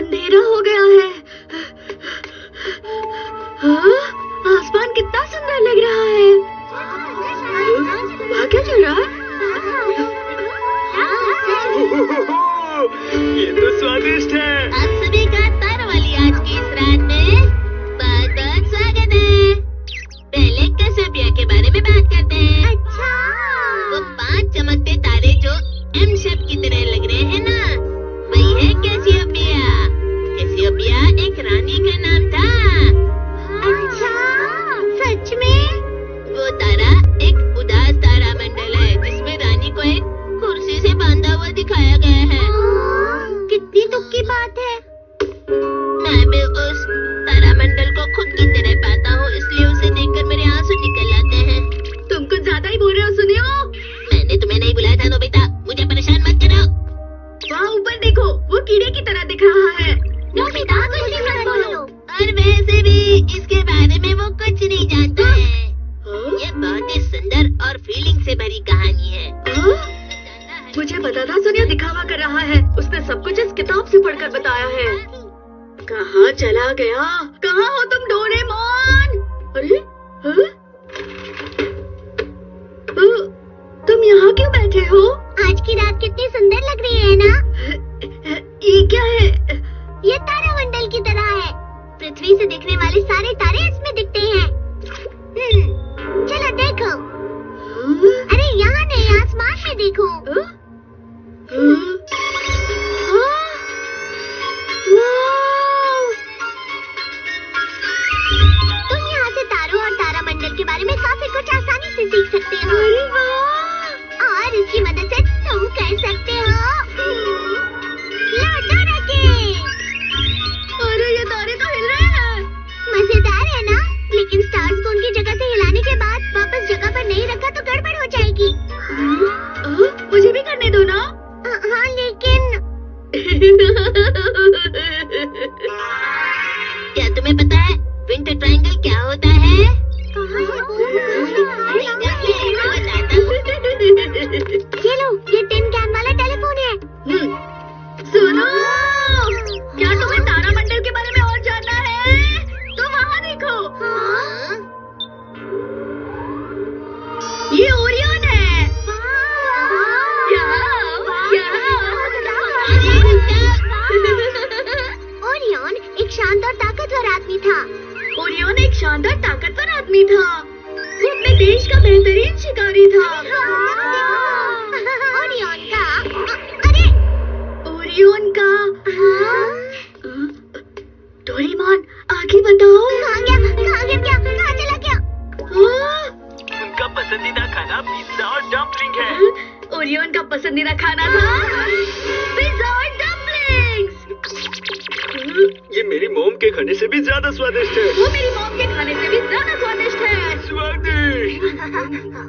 अंधेरा हो गया है। हाँ? आसमान कितना सुंदर लग रहा है। वहाँ क्या चल रहा है? ये तो स्वादिष्ट है। आप सभी का तारों वाली आज की इस रात में बहुत बहुत स्वागत है। पहले कैसियोपिया के बारे में बात करते हैं। अच्छा। वो 5 चमकते तारे जो एम शेप की तरह लग रहे हैं ना, वही है कैसियोपिया। कैसियोपिया एक रानी का नाम था। अच्छा, सच में? वो तारा एक उदास तारा मंडल है जिसमें रानी को एक कुर्सी से बांधा हुआ दिखाया गया है। कितनी दुख की बात है। मैं भी उस तारामंडल को खुद की तरह पाता हूँ, इसलिए उसे देखकर मेरे आंसू निकल आते हैं। तुम कुछ ज्यादा ही बोल रहे हो सुनियो। मैंने तुम्हें नहीं बुलाया था नोबिता, मुझे परेशान मत करो। वहाँ ऊपर देखो, वो कीड़े की तरह दिख रहा है। नोबिता कुछ भी मत बोलो। और वैसे भी इसके बारे में वो कुछ नहीं जानता है। ये बहुत ही सुंदर और फीलिंग से भरी कहानी है। मुझे पता था सुनियो दिखावा कर रहा है। उसने सब कुछ इस किताब से पढ़कर बताया है। कहाँ चला गया? कहाँ हो तुम डोरेमोन? अरे हाँ? तुम यहाँ क्यों बैठे हो? आज की रात कितनी सुंदर लग रही है ना? ये क्या है? ये तारामंडल की तरह है। पृथ्वी से दिखने वाले सारे तारे इसमें दिखते हैं। चलो देखो। अरे यहाँ नहीं, आसमान में देखो। तुम यहाँ से तारों और तारामंडल के बारे में काफी कुछ आसानी से सीख सकते हो। अरे वाह! और इसकी मदद से तुम कर सकते हो लौटो रखे। अरे ये तारे तो हिल रहे हैं। मजेदार है ना? लेकिन स्टार्स को उनकी जगह से हिलाने के बाद वापस जगह पर नहीं रखा तो गड़बड़ हो जाएगी। मुझे भी करने दो ना। हाँ लेकिन क्या तुम्हें पता है विंटर ट्रायंगल क्या होता है? ये लो, ये टिन कैन वाला टेलीफोन है। सुनो, क्या तुम्हें तारामंडल के बारे में और जानना है? तो वहाँ देखो। ये ओरियन है। ओरियन एक शानदार ताकतवर आदमी था। ओरियन एक शानदार ताकतवर आदमी था। वो अपने देश का बेहतरीन शिकारी था। ओरियन का अरे ओरियन का डोरेमोन आगे बताओ। कहाँ गया क्या? कहाँ चला गया? उनका पसंदीदा खाना पिज्जा और डम्पलिंग है। ओरियन का पसंदीदा खाना था पिज्जा और डम्पलिंग्स। ये मेरी मोम के खाने से भी ज्यादा स्वादिष्ट है। वो मेरी मॉम के खाने से भी ज्यादा स्वादिष्ट है। स्वादिष्ट।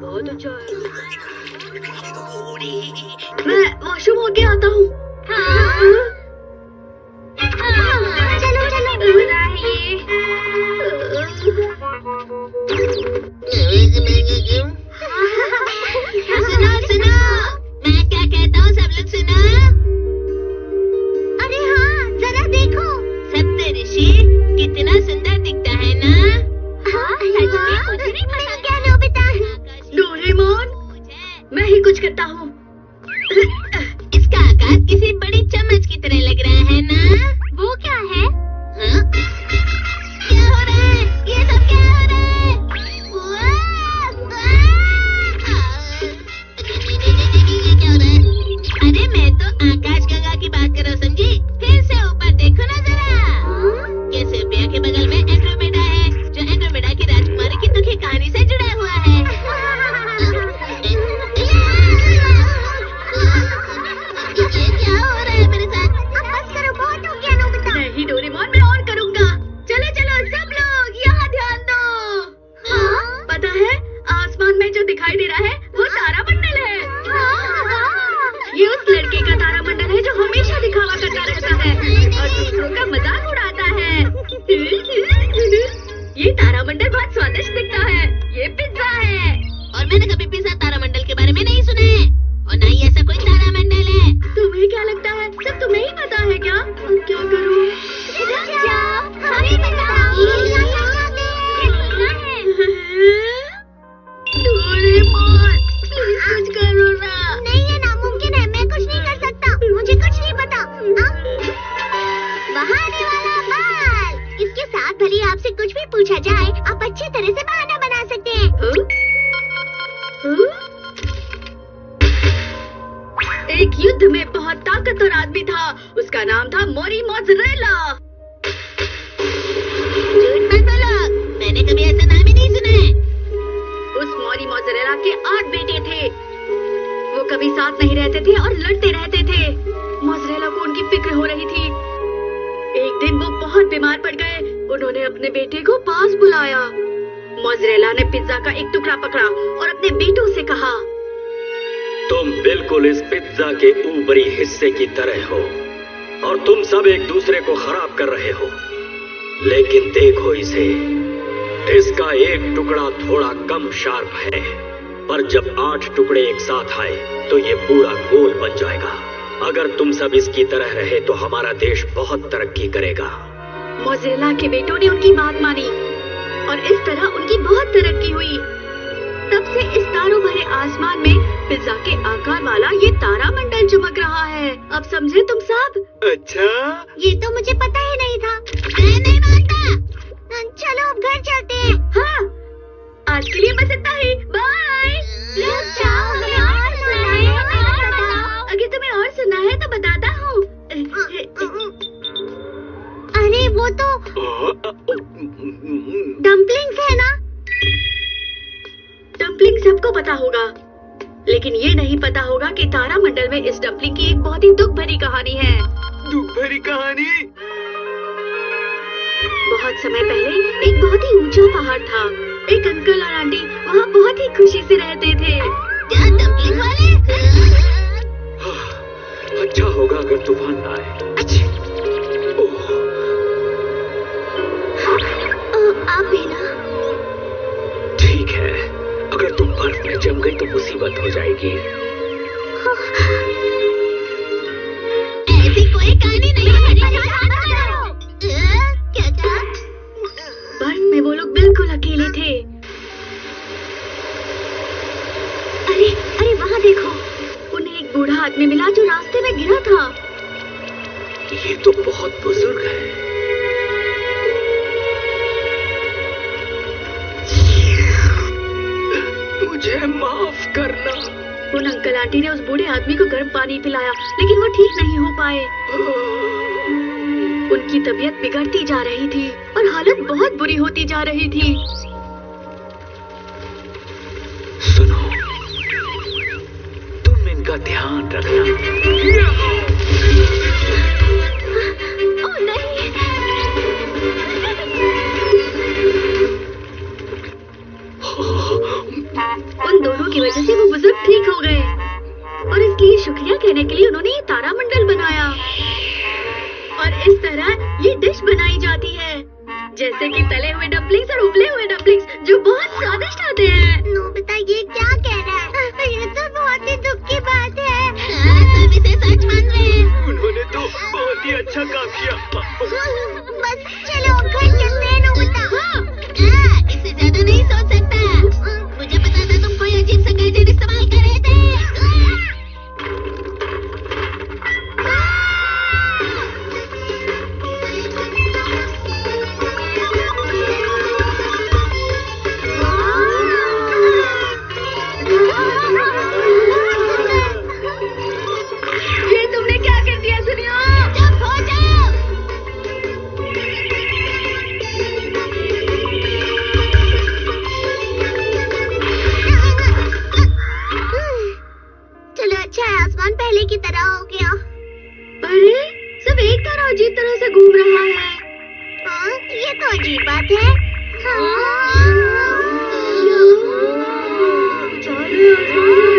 बहुत अच्छा है। मैं वॉशरूम होके आता हूँ। चलो सुनो, मैं क्या कहता हूँ, सब लोग सुनो। अरे हाँ, जरा देखो, सप्तऋषि कितना सुंदर दिखता है ना? हाँ, सच में मुझे नहीं पता क्या नोबिता। डोरेमोन, मैं ही कुछ करता हूँ। इसका आकाश किसी बड़ी चम्मच की तरह लग रहा है ना? वो क्या है? हाँ? क्या हो रहा है? ये सब क्या हो रहा है? ये क्या हो रहा है? अरे मैं तो आकाश गंगा की बात कर रहा हूँ, समझी? फिर से ऊपर देखो ना जरा। कैसियोपिया के बगल में एंड्रोमेडा है, जो एंड्रोमेडा की राजकुमारी की दुखी कहानी से जुड़ा हुआ है। ये क्या हो रहा है मेरे साथ? अब बस करो, बहुत हो गया नोबिता। नहीं डोरेमोन, मैं और करूँगा। चलो चलो सब लोग यहाँ ध्यान दो। पता है आसमान में जो दिखाई दे रहा है वो तारामंडल है। ये उस लड़के का तारामंडल है जो हमेशा दिखावा करता रहता है और दूसरों का मजाक उड़ाता है। ये तारामंडल बहुत स्वादिष्ट दिखता है। ये पिज्जा है। और मैंने कभी पिज्जा तारामंडल के बारे में नहीं सुना है, और ना ही ऐसा कोई तारामंडल है। तुम्हें क्या लगता है सब तुम्हें ही पता है क्या? अब क्या करूँ? एक युद्ध में बहुत ताकतवर आदमी था। उसका नाम था मोरी मोज़रेला। झूठ मत बोलो, मैंने कभी ऐसा नाम ही नहीं सुना है। उस मोरी मोज़रेला के 8 बेटे थे। वो कभी साथ नहीं रहते थे और लड़ते रहते थे। मोज़रेला को उनकी फिक्र हो रही थी। एक दिन वो बहुत बीमार पड़ गए। उन्होंने अपने बेटे को पास बुलाया। मोज़रेला ने पिज्जा का एक टुकड़ा पकड़ा और अपने बेटों से कहा, तुम बिल्कुल इस पिज्जा के ऊपरी हिस्से की तरह हो और तुम सब एक दूसरे को खराब कर रहे हो। लेकिन देखो इसे, इसका एक टुकड़ा थोड़ा कम शार्प है, पर जब 8 टुकड़े एक साथ आए तो ये पूरा गोल बन जाएगा। अगर तुम सब इसकी तरह रहे तो हमारा देश बहुत तरक्की करेगा। मोज़रेला के बेटों ने उनकी बात मानी और इस तरह उनकी बहुत तरक्की हुई। तब से इस तारों भरे आसमान में पिज्जा के आकार वाला ये तारामंडल चमक रहा है। अब समझे तुम सब? अच्छा, ये तो मुझे पता ही नहीं था। मैं नहीं मानता। चलो अब घर चलते हैं। हाँ, आज के लिए बस इतना ही। बाय। अगर तुम्हें और सुनना है तो बताता हूँ। अरे वो तो डम्पलिंग्स है ना? डम्पलिंग सबको पता होगा, लेकिन ये नहीं पता होगा कि तारामंडल में इस डम्पलिंग की एक बहुत ही दुख भरी कहानी है। दुख भरी कहानी? बहुत समय पहले एक बहुत ही ऊंचा पहाड़ था। एक अंकल और आंटी वहाँ बहुत ही खुशी से रहते थे। क्या डम्पलिंग वाले? अच्छा होगा अगर तूफान ना आए। अच्छा। आप भी ना? ठीक है, अगर तुम बर्फ में जम गई तो मुसीबत हो जाएगी। ऐसी कोई कहानी नहीं है। क्या? बर्फ में वो लोग बिल्कुल अकेले थे। अरे वहाँ देखो, उन्हें एक बूढ़ा आदमी मिला जो रास्ते में गिरा था। ये तो बहुत बुजुर्ग है। मुझे माफ करना। उन अंकल आंटी ने उस बूढ़े आदमी को गर्म पानी पिलाया, लेकिन वो ठीक नहीं हो पाए। उनकी तबीयत बिगड़ती जा रही थी और हालत बहुत बुरी होती जा रही थी। सुनो, तुम इनका ध्यान रखना। ओह नहीं! उन दोनों की वजह से वो बुजुर्ग ठीक हो गए और इसलिए शुक्रिया कहने के लिए उन्होंने ये तारामंडल बनाया। और इस तरह ये डिश बनाई जाती है, जैसे कि तले हुए डम्पलिंग्स और उबले हुए डम्पलिंग्स, जो बहुत स्वादिष्ट होते हैं। नोबिता ये क्या कह रहा है? ये तो बहुत ही दुख की बात है। सब इसे सच मान रहे हैं। उन्होंने तो बहुत ही अच्छा काम किया। बस चलो घर चलते हैं नोबिता। इससे ज्यादा नहीं सोच सकता। मुझे पता था तुम कोई अजीब सा गैजेट इस्तेमाल कर रहे थे। ये तुमने क्या कर दिया सुनियो? चुप हो जाओ। चलो अच्छा है, आसमान पहले की तरह हो गया। अरे सब एक तरह अजीब तरह से घूम रहा है। ये तो अजीब बात है। चलो